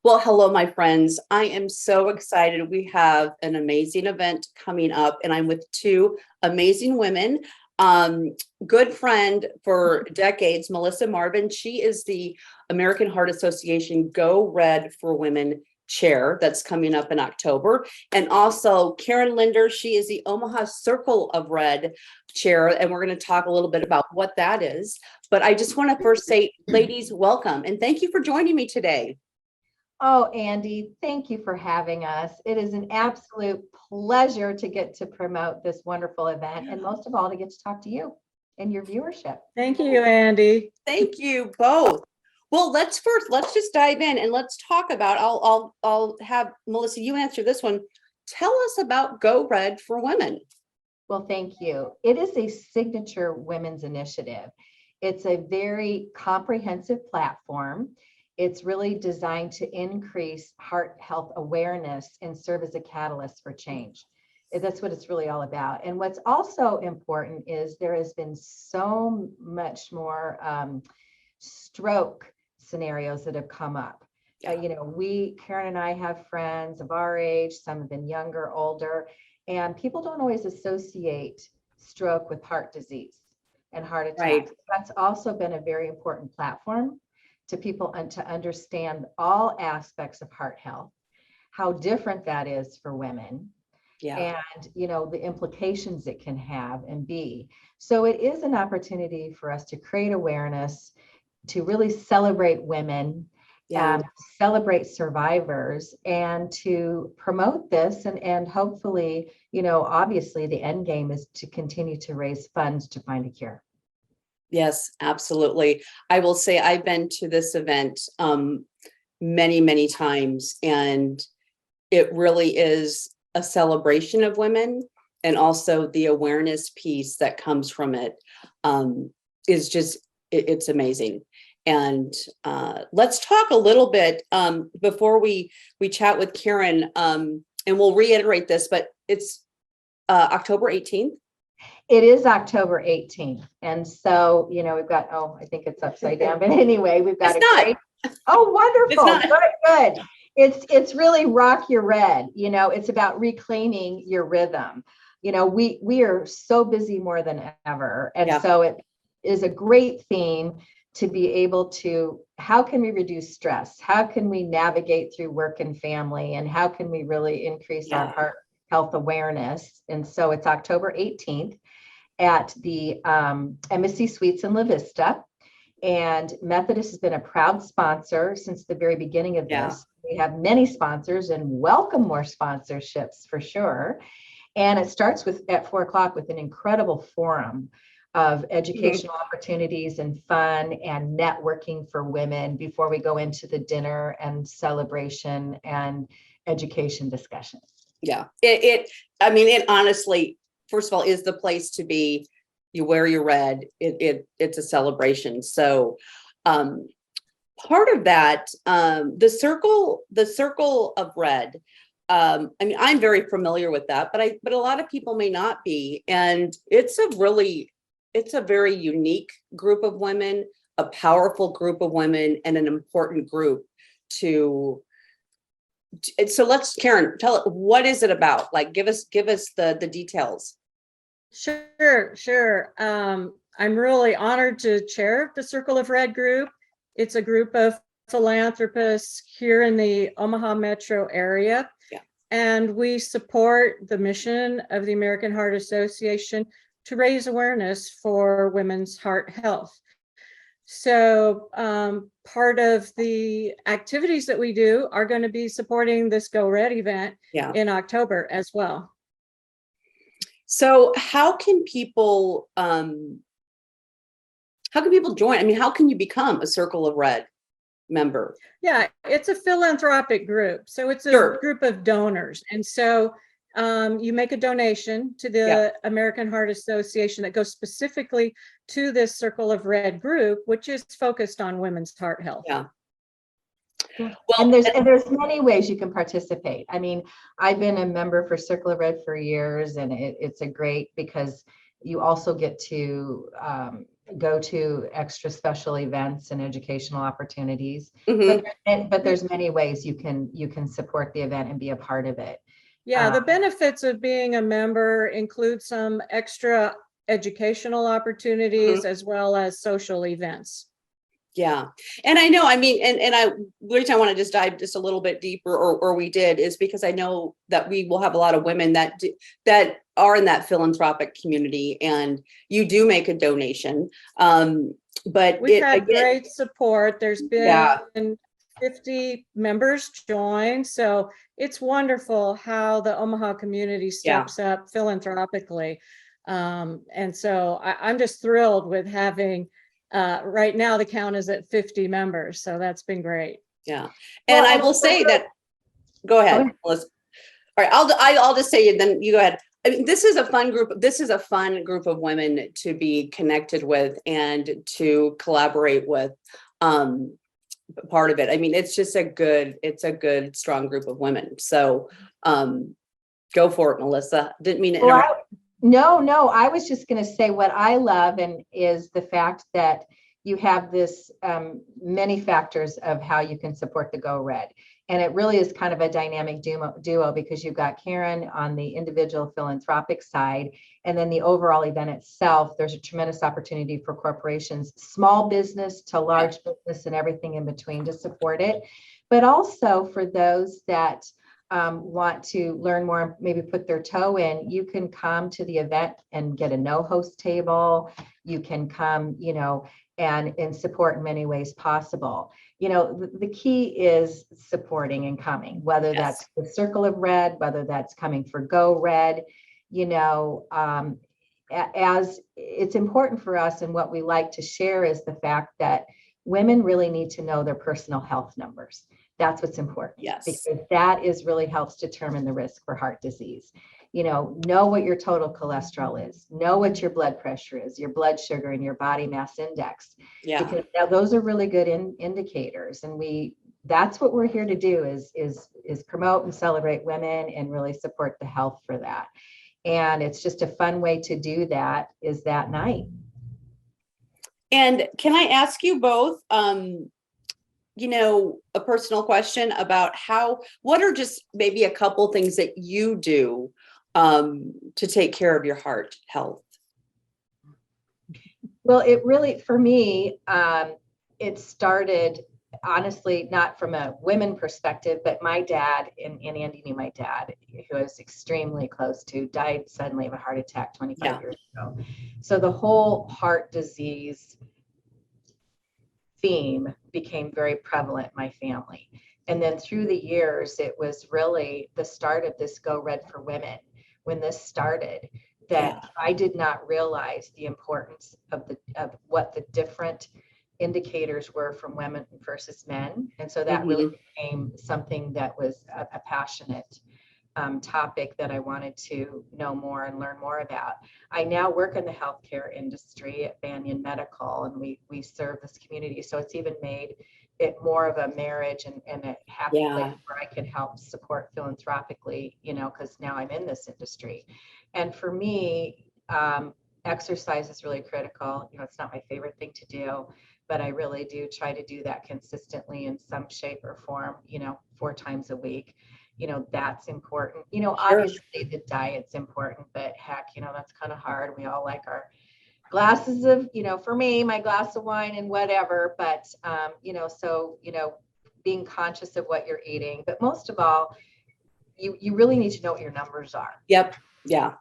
Well, hello, my friends. I am so excited. We have an amazing event coming up, and I'm with two amazing women. Good friend for decades, Melissa Marvin. She is the American Heart Association Go Red for Women chair that's coming up in October. And also Karen Linder, she is the Omaha Circle of Red chair, and we're going to talk a little bit about what that is. But I just want to first say, ladies, welcome, and thank you for joining me today. Oh, Andy, thank you for having us. It is an absolute pleasure to get to promote this wonderful event, and most of all, to get to talk to you and your viewership. Thank you, Andy. Thank you both. Well, let's just dive in and let's talk about, I'll have Melissa, you answer this one. Tell us about Go Red for Women. Well, thank you. It is a signature women's initiative. It's a very comprehensive platform. It's really designed to increase heart health awareness and serve as a catalyst for change. That's what it's really all about. And what's also important is there has been so much more stroke scenarios that have come up. Karen and I have friends of our age, some have been younger, older, and people don't always associate stroke with heart disease and heart attacks. Right. That's also been a very important platform to people and to understand all aspects of heart health, how different that is for women, and the implications it can have and be. So it is an opportunity for us to create awareness, to really celebrate women, celebrate survivors, and to promote this. And hopefully, obviously the end game is to continue to raise funds to find a cure. Yes, absolutely. I will say I've been to this event many, many times, and it really is a celebration of women, and also the awareness piece that comes from it is just, it's amazing. And let's talk a little bit before we chat with Karen, and we'll reiterate this, but it's October 18th. It is October 18th. And so, we've got, I think it's upside down, but anyway, we've got oh, wonderful. Good. It's really rock your red. It's about reclaiming your rhythm. We are so busy more than ever. And so it is a great theme to be able to, how can we reduce stress? How can we navigate through work and family? And how can we really increase our heart health awareness? And so it's October 18th at the Embassy Suites in La Vista. And Methodist has been a proud sponsor since the very beginning of this. We have many sponsors and welcome more sponsorships for sure. And it starts at 4:00 with an incredible forum of educational opportunities and fun and networking for women before we go into the dinner and celebration and education discussion. Yeah, it honestly, first of all, is the place to be. You wear your red. It's a celebration. So part of that, the circle of red. I'm very familiar with that, but a lot of people may not be. And it's a very unique group of women, a powerful group of women, and an important group to. So Karen, tell it, what is it about? Like, give us the details. Sure. I'm really honored to chair the Circle of Red group. It's a group of philanthropists here in the Omaha metro area. Yeah. And we support the mission of the American Heart Association to raise awareness for women's heart health. So part of the activities that we do are going to be supporting this Go Red event in October as well. So how can people join? How can you become a Circle of Red member? Yeah, it's a philanthropic group. So it's a group of donors. And so you make a donation to the American Heart Association that goes specifically to this Circle of Red group, which is focused on women's heart health. Yeah. Well, and there's many ways you can participate. I've been a member for Circle of Red for years, and it's a great, because You also get to go to extra special events and educational opportunities. Mhm. But there's many ways you can support the event and be a part of it. Yeah, the benefits of being a member include some extra educational opportunities as well as social events. Yeah. And I know, I mean, and the reason I want to just dive just a little bit deeper, or we did, is because I know that we will have a lot of women that that are in that philanthropic community, and you do make a donation. But We've it had again, great support. There's yeah, been 50 members join. So it's wonderful how the Omaha community yeah. steps up philanthropically. And so I'm just thrilled with having, right now the count is at 50 members. So that's been great. Yeah. And I will say that, go ahead, Melissa. All right, I'll just say it, then you go ahead. I mean, this is a fun group. This is a fun group of women to be connected with and to collaborate with. Part of it. I mean, it's a good, strong group of women. So go for it, Melissa. Didn't mean to interrupt. No, I was just going to say what I love and is the fact that you have this many factors of how you can support the Go Red. And it really is kind of a dynamic duo because you've got Karen on the individual philanthropic side, and then the overall event itself, there's a tremendous opportunity for corporations, small business to large business and everything in between to support it. But also for those that want to learn more, maybe put their toe in, you can come to the event and get a no host table. You can come, and support in many ways possible. The key is supporting and coming, whether that's the Circle of Red, whether that's coming for Go Red, as it's important for us. And what we like to share is the fact that women really need to know their personal health numbers. That's what's important. Yes. Because that really helps determine the risk for heart disease. Know what your total cholesterol is, know what your blood pressure is, your blood sugar, and your body mass index. Yeah. Because now those are really good indicators. And that's what we're here to do is promote and celebrate women and really support the health for that. And it's just a fun way to do that is that night. And can I ask you both, a personal question about what are just maybe a couple things that you do to take care of your heart health? Well, it really, for me, it started honestly, not from a women perspective, but my dad, and Andy knew my dad, who I was extremely close to, died suddenly of a heart attack 25 years ago. So the whole heart disease theme became very prevalent in my family. And then through the years, it was really the start of this Go Red for Women. When this started, that I did not realize the importance of what the different indicators were from women versus men. And so that really became something that was a passionate topic that I wanted to know more and learn more about. I now work in the healthcare industry at Banyan Medical, and we serve this community. So it's even made it more of a marriage and a happy place where I can help support philanthropically, because now I'm in this industry. And for me, exercise is really critical. It's not my favorite thing to do, but I really do try to do that consistently in some shape or form, 4 times a week. That's important. Obviously the diet's important, but heck, that's kind of hard. We all like our glasses of, for me, my glass of wine and whatever, but, being conscious of what you're eating, but most of all, you really need to know what your numbers are. Yep. Yeah.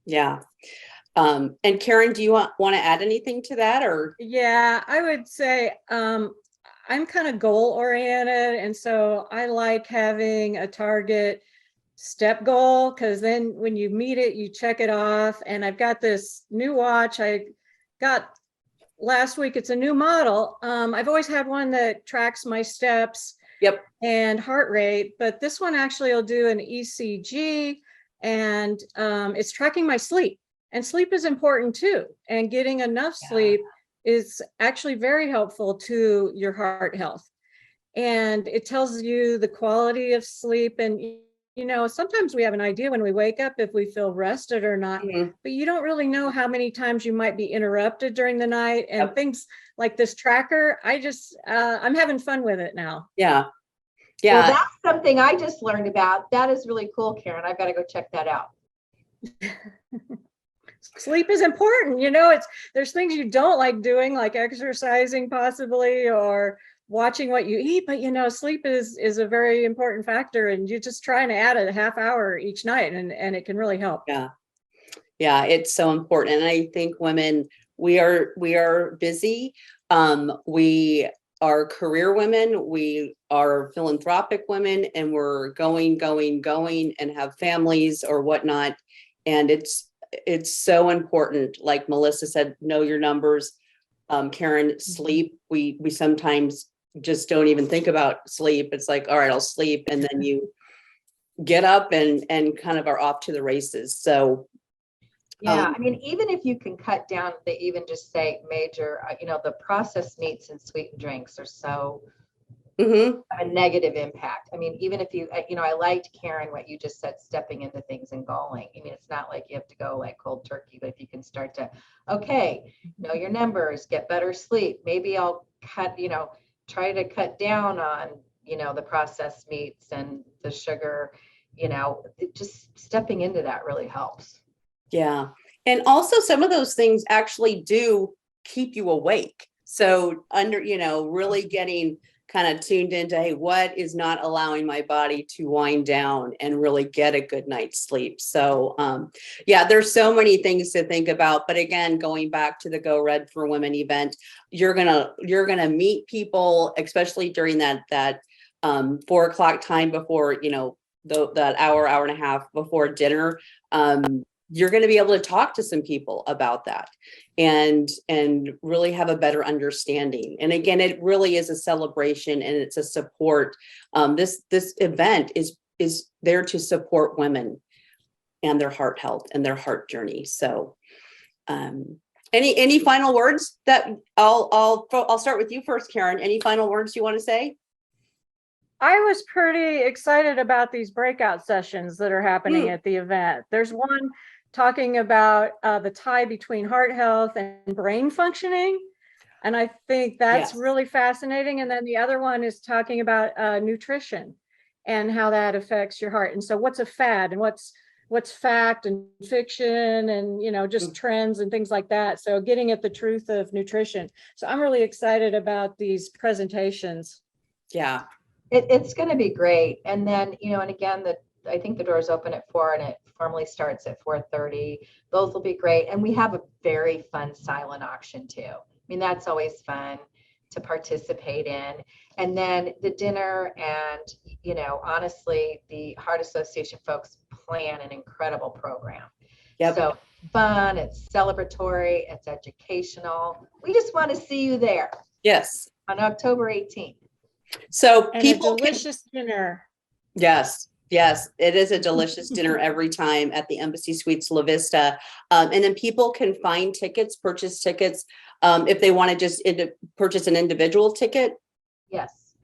Yeah. And Karen, do you want to add anything to that, or? Yeah, I would say, I'm kind of goal oriented. And so I like having a target step goal, because then when you meet it, you check it off. And I've got this new watch I got last week. It's a new model. I've always had one that tracks my steps and heart rate, but this one actually will do an ECG, and it's tracking my sleep. And sleep is important too. And getting enough sleep is actually very helpful to your heart health. And it tells you the quality of sleep. And sometimes we have an idea when we wake up if we feel rested or not, Mhm. but you don't really know how many times you might be interrupted during the night, and Yep. things like this tracker. I'm having fun with it now. Yeah. Well, Yeah. that's something I just learned about. That is really cool, Karen. I've got to go check that out. Sleep is important. There's things you don't like doing, like exercising possibly, or watching what you eat, but sleep is a very important factor, and you're just trying to add a half hour each night, and it can really help. Yeah. Yeah, it's so important. And I think women, we are busy. We are career women, we are philanthropic women, and we're going and have families or whatnot. And it's so important. Like Melissa said, know your numbers. Karen, sleep. We sometimes just don't even think about sleep. It's like, all right, I'll sleep. And then you get up and kind of are off to the races. So Yeah, I mean, even if you can cut down, they even just say major, the processed meats and sweetened drinks are so mhm. have a negative impact. I mean, even if I liked, Karen, what you just said, stepping into things and going. I mean, it's not like you have to go like cold turkey, but if you can start to, okay, know your numbers, get better sleep. Maybe I'll try to cut down on, the processed meats and the sugar, just stepping into that really helps. Yeah. And also some of those things actually do keep you awake. So really getting kind of tuned into, hey, what is not allowing my body to wind down and really get a good night's sleep. So yeah, there's so many things to think about. But again, going back to the Go Red for Women event, you're gonna meet people, especially during that 4:00 time before, that hour and a half before dinner. You're going to be able to talk to some people about that and really have a better understanding. And again, it really is a celebration and it's a support. This event is there to support women and their heart health and their heart journey. So any final words that I'll start with you first, Karen. Any final words you want to say? I was pretty excited about these breakout sessions that are happening at the event. There's one talking about the tie between heart health and brain functioning. And I think that's really fascinating. And then the other one is talking about nutrition and how that affects your heart. And so what's a fad and what's fact and fiction and, just trends and things like that. So getting at the truth of nutrition. So I'm really excited about these presentations. Yeah. It's going to be great. And then, and again, I think the doors open at 4 and it formally starts at 4:30. Those will be great. And we have a very fun silent auction too. I mean, that's always fun to participate in. And then the dinner and, honestly, the Heart Association folks plan an incredible program. Yep. So fun, it's celebratory, it's educational. We just want to see you there. Yes. On October 18th. So and people a delicious dinner. Yes, it is a delicious dinner every time at the Embassy Suites La Vista. And then people can find tickets, purchase tickets, if they want to just purchase an individual ticket. Yes,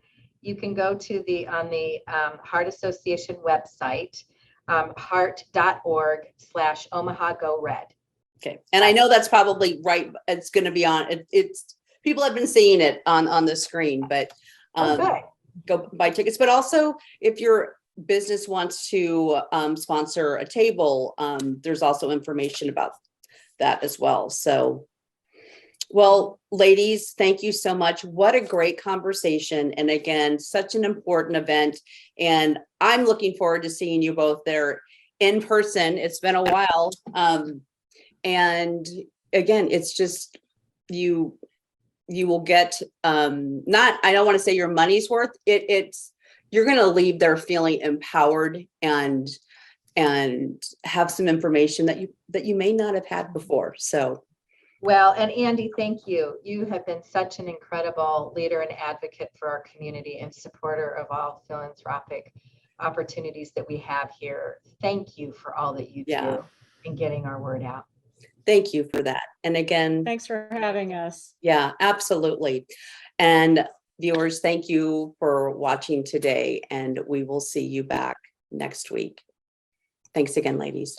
you can go to on the Heart Association website, heart.org/Omaha Go Red. Okay, and I know that's probably right. It's going to be on. It's people have been seeing it on the screen, but go buy tickets. But also, if your business wants to sponsor a table, there's also information about that as well. So, well, ladies, thank you so much. What a great conversation. And again, such an important event. And I'm looking forward to seeing you both there in person. It's been a while. And again, it's just you will get not, I don't want to say your money's worth. It's you're going to leave there feeling empowered and have some information that you may not have had before. So, well, and Andy, thank you. You have been such an incredible leader and advocate for our community and supporter of all philanthropic opportunities that we have here. Thank you for all that you do in getting our word out. Thank you for that. And again, thanks for having us. Yeah, absolutely. And viewers, thank you for watching today, and we will see you back next week. Thanks again, ladies.